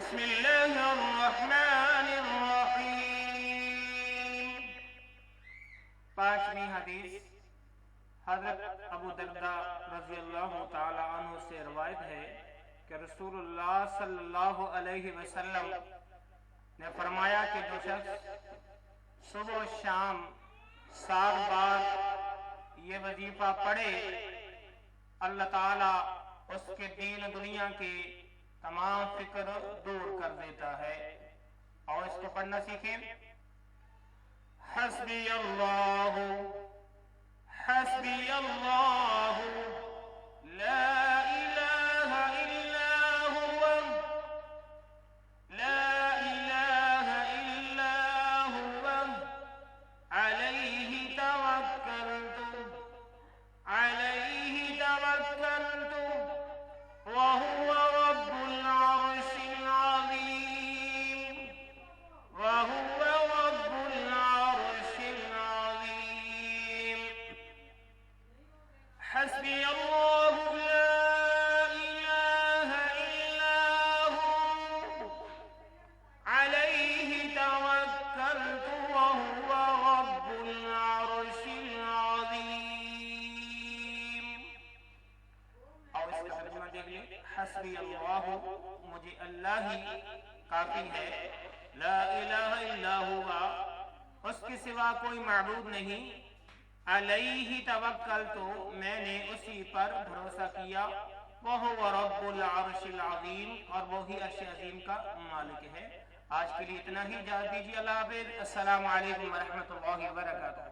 بسم اللہ الرحمن الرحیم۔ پانچویں حدیث حضرت ابو درداء رضی اللہ تعالی عنہ سے روایت ہے کہ رسول اللہ صلی اللہ علیہ وسلم نے فرمایا کہ جو شخص صبح و شام 7 بار یہ وظیفہ پڑھے، اللہ تعالیٰ اس کے دین دنیا کی تمام فکر دور کر دیتا ہے۔ اور اس کو پڑھنا سیکھیں۔ حسبی اللہ حسبی اللہ لا الہ الا هو لا الہ الا هو علیہ توکلت وهو رب العرش العظیم وهو رب العرش العظیم۔ حسبی اللہ لا الہ الا هو علیہ توکلت وهو رب العرش العظیم۔ اور اس کا ترجمہ دیکھ لیں۔ حسبی اللہ، مجھے اللہ ہی کافی ہے، لا الہ الا ہوا، اس کے سوا کوئی معبود نہیں، علیہ توکلت، میں نے اسی پر بھروسہ کیا، وہو رب العرش العظیم، اور وہی عرش عظیم کا مالک ہے۔ آج کے لیے اتنا ہی، اجازت دیجیے، اللہ حافظ، السلام علیکم ورحمۃ اللہ وبرکاتہ۔